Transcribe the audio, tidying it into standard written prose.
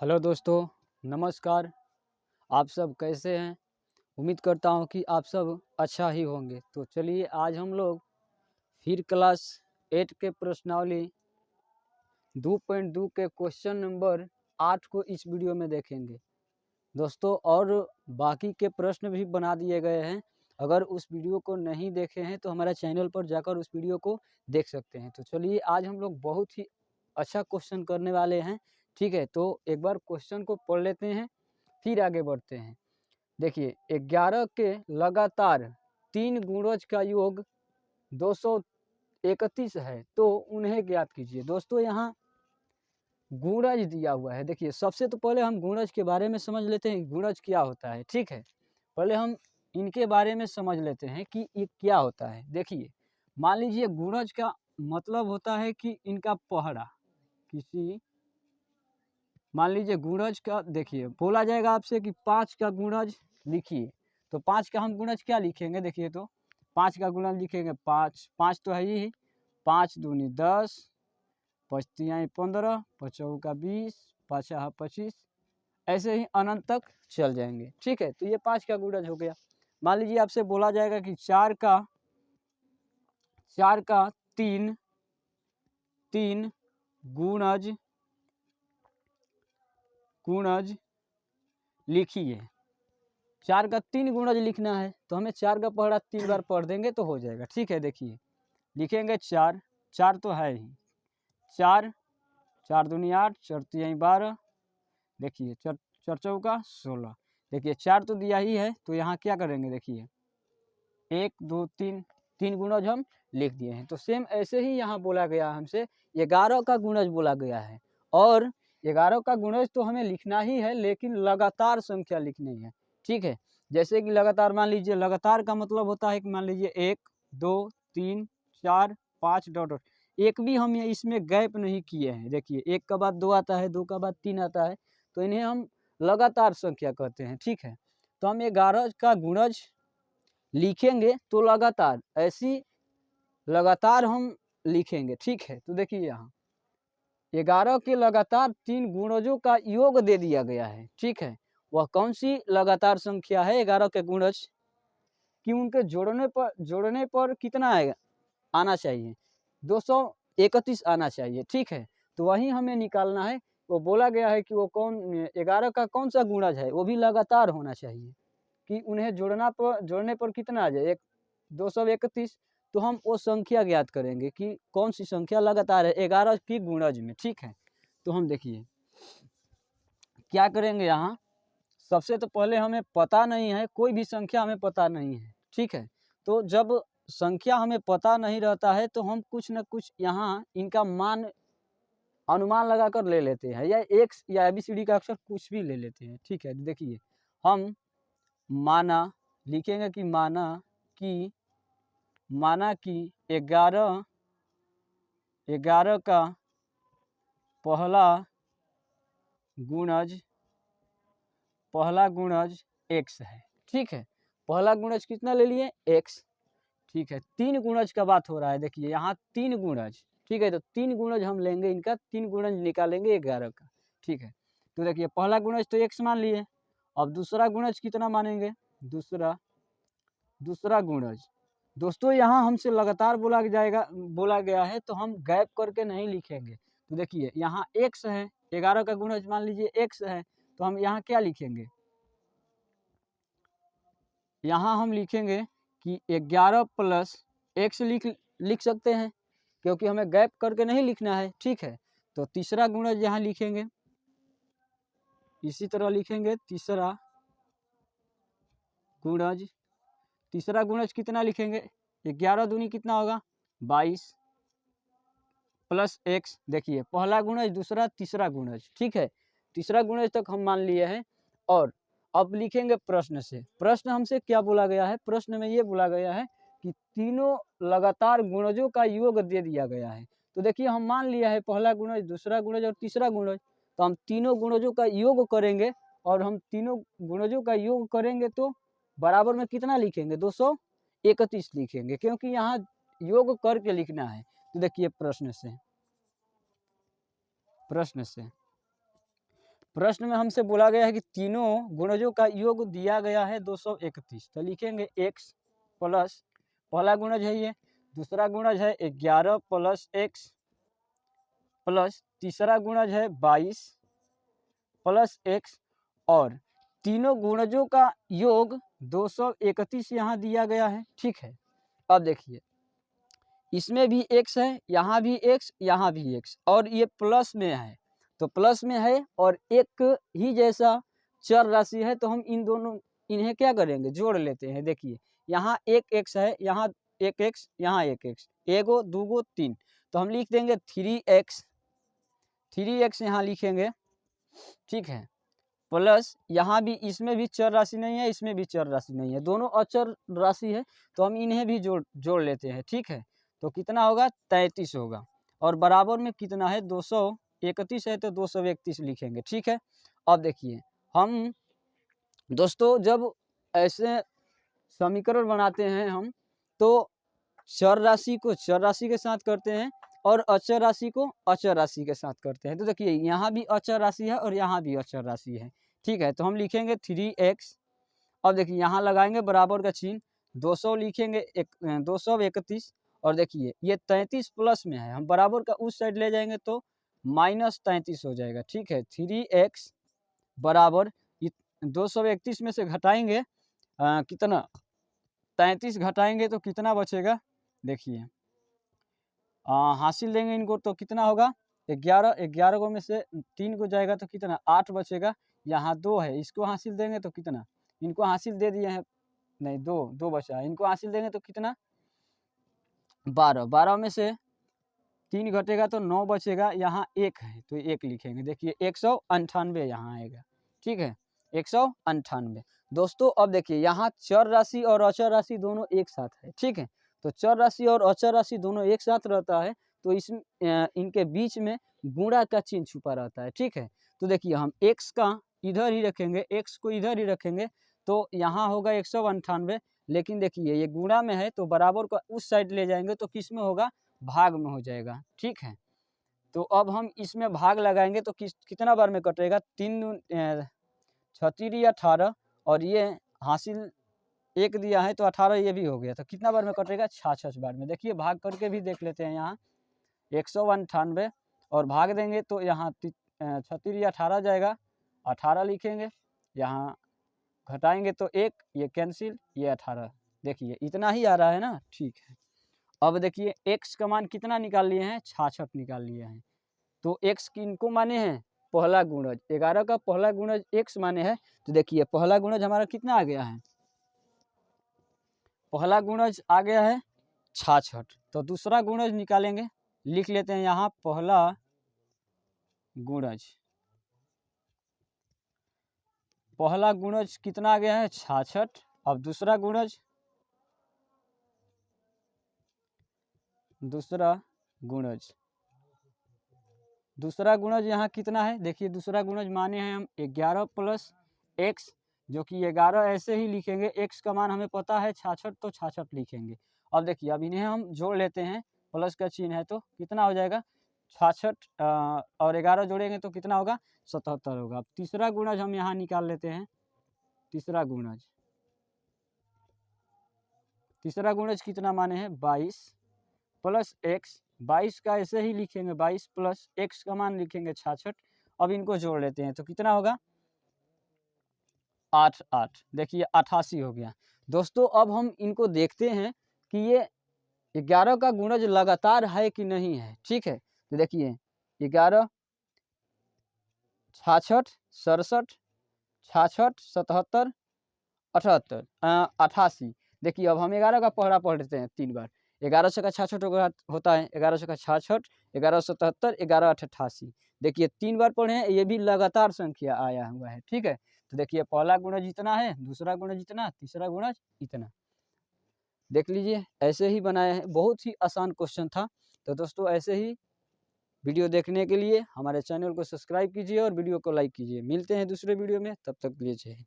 Hello दोस्तों, नमस्कार। आप सब कैसे हैं? उम्मीद करता हूं कि आप सब अच्छा ही होंगे। तो चलिए आज हम लोग फिर क्लास 8 के प्रश्नावली 2.2 के क्वेश्चन नंबर 8 को इस वीडियो में देखेंगे दोस्तों। और बाकी के प्रश्न भी बना दिए गए हैं। अगर उस वीडियो को नहीं देखे हैं तो हमारे चैनल पर जाकर उस वीडियो को देख सकते हैं। तो चलिए आज हम लोग बहुत ही अच्छा क्वेश्चन करने वाले हैं। ठीक है, तो एक बार क्वेश्चन को पढ़ लेते हैं फिर आगे बढ़ते हैं। देखिए, 11 के लगातार 3 गुणज का योग 231 है, तो उन्हें ज्ञात कीजिए। दोस्तों यहाँ गुणज दिया हुआ है। देखिए, सबसे तो पहले हम गुणज के बारे में समझ लेते हैं गुणज क्या होता है। ठीक है, पहले हम इनके बारे में समझ लेते हैं कि ये क्या होता है। देखिए, मान लीजिए गुणज का मतलब होता है कि इनका पहड़ा किसी, मान लीजिए गुणज का, देखिए बोला जाएगा आपसे कि 5 का गुणज लिखिए, तो 5 का हम गुणज क्या लिखेंगे। देखिए, तो 5 का गुणज लिखेंगे 5, 5 तो है ही, 5 दूनी 10, 5 तिहाई 15, 5 चौका 20, 5 25, ऐसे ही अनंत तक चल जाएंगे। ठीक है, तो ये 5 का गुणज हो गया। मान लीजिए आपसे बोला जाएगा कि 4 का 3 गुणज लिखिए। 4 का 3 गुणज लिखना है, तो हमें 4 का पहड़ा 3 बार पढ़ देंगे तो हो जाएगा। ठीक है, देखिए लिखेंगे 4, 4 तो है ही, 4, 4 दूनी 8, 4 तिहाई 12, देखिए 4 4 चौका 16। देखिए 4 तो दिया ही है, तो यहाँ क्या करेंगे। देखिए 1 2 3, 3 गुणज हम लिख दिए हैं। तो सेम ऐसे ही यहाँ बोला गया हमसे 11 का गुणज बोला गया है। और 11 का गुणज तो हमें लिखना ही है, लेकिन लगातार संख्या लिखनी है। ठीक है, जैसे कि लगातार, मान लीजिए लगातार का मतलब होता है कि मान लीजिए 1 2 3 4 5 डॉट डॉट, एक भी हम इसमें गैप नहीं किए हैं। देखिए 1 का बाद 2 आता है, 2 का बाद 3 आता है, तो इन्हें हम लगातार संख्या कहते हैं। ठीक है, तो हम 11 का गुणज लिखेंगे तो लगातार ऐसी लगातार हम लिखेंगे। ठीक है, तो देखिए यहाँ 11 के लगातार 3 गुणजों का योग दे दिया गया है। ठीक है, वह कौन सी लगातार संख्या है 11 के गुणज कि उनके जोड़ने पर कितना आएगा, आना चाहिए 231 आना चाहिए। ठीक है, तो वही हमें निकालना है। वो बोला गया है कि वो कौन 11 का कौन सा गुणज है, वो भी लगातार होना चाहिए कि उन्हें जोड़ने पर कितना आ जाए, एक 231। तो हम वो संख्या ज्ञात करेंगे कि कौन सी संख्या लगातार है 11 की गुणज में। ठीक है, तो हम देखिए क्या करेंगे। यहाँ सबसे तो पहले हमें पता नहीं है, कोई भी संख्या हमें पता नहीं है। ठीक है, तो जब संख्या हमें पता नहीं रहता है तो हम कुछ न कुछ यहाँ इनका मान अनुमान लगाकर ले लेते हैं, या एक्स या ABCD का अक्षर कुछ भी ले लेते हैं। ठीक है, देखिए हम माना लिखेंगे कि माना कि 11 का पहला गुणज x है। ठीक है, पहला गुणज कितना ले लिए, x। ठीक है, 3 गुणज का बात हो रहा है। देखिए यहाँ 3 गुणज, ठीक है, तो 3 गुणज हम लेंगे, इनका 3 गुणज निकालेंगे 11 का। ठीक है, तो देखिए पहला गुणज तो x मान लिए, अब दूसरा गुणज कितना मानेंगे, दूसरा गुणज। दोस्तों यहाँ हमसे लगातार बोला गया है, तो हम गैप करके नहीं लिखेंगे। तो देखिए यहाँ x है, 11 का गुणज मान लीजिए x है, तो हम यहाँ क्या लिखेंगे, यहाँ हम लिखेंगे कि 11 प्लस x लिख सकते हैं, क्योंकि हमें गैप करके नहीं लिखना है। ठीक है, तो तीसरा गुणज यहाँ लिखेंगे, इसी तरह लिखेंगे तीसरा गुणज कितना लिखेंगे, 11 दूनी कितना होगा 22 प्लस x। देखिए पहला गुणज, दूसरा, तीसरा गुणज। ठीक है, तीसरा गुणज तक हम मान लिए हैं। और अब लिखेंगे प्रश्न से। प्रश्न हमसे क्या बोला गया है, प्रश्न में ये बोला गया है कि तीनों लगातार गुणजों का योग दे दिया गया है। तो देखिए हम मान लिया है पहला गुणज, दूसरा गुणज और तीसरा गुणज, तो हम तीनों गुणजों का योग करेंगे। और हम तीनों गुणजों का योग करेंगे तो बराबर में कितना लिखेंगे, 231 लिखेंगे, क्योंकि यहाँ योग करके लिखना है। तो देखिए प्रश्न से प्रश्न में हमसे बोला गया है कि तीनों गुणजों का योग दिया गया है 231। तो लिखेंगे x प्लस, पहला गुणज है ये, दूसरा गुणज है 11 प्लस x प्लस तीसरा गुणज है 22 प्लस x, और तीनों गुणजों का योग 231 यहाँ दिया गया है। ठीक है, अब देखिए इसमें भी x है, यहाँ भी x, यहाँ भी x, और ये प्लस में है, तो प्लस में है और एक ही जैसा चर राशि है, तो हम इन दोनों इन्हें क्या करेंगे, जोड़ लेते हैं। देखिए यहाँ एक x है, यहाँ एक x, यहाँ एक x, एगो दूगो तीन, तो हम लिख देंगे 3x, 3x यहाँ लिखेंगे। ठीक है, प्लस यहाँ भी, इसमें भी चर राशि नहीं है, इसमें भी चर राशि नहीं है, दोनों अचर राशि है, तो हम इन्हें भी जोड़ लेते हैं। ठीक है, तो कितना होगा, 33 होगा, और बराबर में कितना है, 231 है, तो 231 लिखेंगे। ठीक है, अब देखिए हम दोस्तों जब ऐसे समीकरण बनाते हैं हम, तो चर राशि को चर राशि के साथ करते हैं और अचर राशि को अचर राशि के साथ करते हैं। तो देखिए यहाँ भी अचर राशि है और यहाँ भी अचर राशि है। ठीक है, तो हम लिखेंगे 3x, अब देखिए यहाँ लगाएंगे बराबर का चिन्ह, 200 लिखेंगे 231, और देखिए ये 33 प्लस में है, हम बराबर का उस साइड ले जाएंगे तो -33 हो जाएगा। ठीक है, 3x बराबर 231 में से घटाएंगे कितना, 33 घटाएंगे तो कितना बचेगा, देखिए हासिल देंगे इनको तो कितना होगा, 11, 11 को में से 3 को जाएगा तो कितना, 8 बचेगा, यहाँ 2 है, इसको हासिल देंगे तो कितना, इनको हासिल दे दिए हैं, नहीं 2 बचा है, इनको हासिल देंगे तो कितना, 12, 12 में से 3 घटेगा तो 9 बचेगा, यहाँ 1 है तो 1 लिखेंगे। देखिए 198 यहाँ आएगा। ठीक है, 198। दोस्तों अब देखिए यहाँ चर राशि और अचर राशि दोनों एक साथ है। ठीक है, तो चर राशि और अचर राशि दोनों एक साथ रहता है, तो इस इनके बीच में गुणा का चिन्ह छुपा रहता है। ठीक है, तो देखिए हम x का इधर ही रखेंगे, x को इधर ही रखेंगे, तो यहाँ होगा 198, लेकिन देखिए ये गुणा में है तो बराबर का उस साइड ले जाएंगे तो किस में होगा, भाग में हो जाएगा। ठीक है, तो अब हम इसमें भाग लगाएंगे तो कितना बार में कटेगा, 3 36 18, और ये हासिल 1 दिया है तो 18 ये भी हो गया, तो कितना बार में कटेगा, 66 बार में। देखिए भाग करके भी देख लेते हैं, यहाँ 198 और भाग देंगे तो यहाँ 36 18 जाएगा, 18 लिखेंगे, यहाँ घटाएंगे तो 1, ये कैंसिल, ये 18, देखिए इतना ही आ रहा है ना। ठीक है, अब देखिए x का मान कितना निकाल लिए हैं, 66 निकाल लिए हैं, तो x किनको माने हैं, पहला गुणज, 11 का पहला गुणज x माने है, तो देखिए पहला गुणज हमारा कितना आ गया है, पहला गुणज आ गया है 66, तो दूसरा गुणज निकालेंगे, लिख लेते हैं यहाँ पहला गुणज, पहला गुणज कितना आ गया है 66, अब दूसरा गुणज, दूसरा गुणज यहाँ कितना है, देखिए दूसरा गुणज माने हैं हम 11 प्लस x, जो कि 11 ऐसे ही लिखेंगे, x का मान हमें पता है 66, तो 66 लिखेंगे। अब देखिए अब इन्हें हम जोड़ लेते हैं, प्लस का चिन्ह है तो कितना हो जाएगा, 66 और 11 जोड़ेंगे तो कितना होगा, 77 होगा। अब तीसरा गुणज हम यहाँ निकाल लेते हैं, तीसरा गुणज कितना माने हैं, 22 प्लस x, 22 का ऐसे ही लिखेंगे, 22 प्लस x का मान लिखेंगे 66, अब इनको जोड़ लेते हैं तो कितना होगा, 8 8, देखिए 88 हो गया। दोस्तों अब हम इनको देखते हैं कि ये 11 का गुणज लगातार है कि नहीं है। ठीक है, तो देखिए 11 66 67 66 77 78 88, देखिए अब हम 11 का पहरा पढ़ लेते हैं 3 बार, 11 से का 66 होता है, 11 से का 66, 11 77, 11 88, देखिए 3 बार पढ़े हैं, ये भी लगातार संख्या आया हुआ है। ठीक है, तो देखिए पहला गुणज इतना है, दूसरा गुणज इतना, तीसरा गुणज इतना, देख लीजिए ऐसे ही बनाया है, बहुत ही आसान क्वेश्चन था। तो दोस्तों ऐसे ही वीडियो देखने के लिए हमारे चैनल को सब्सक्राइब कीजिए और वीडियो को लाइक कीजिए। मिलते हैं दूसरे वीडियो में, तब तक के लिए जय हिंद।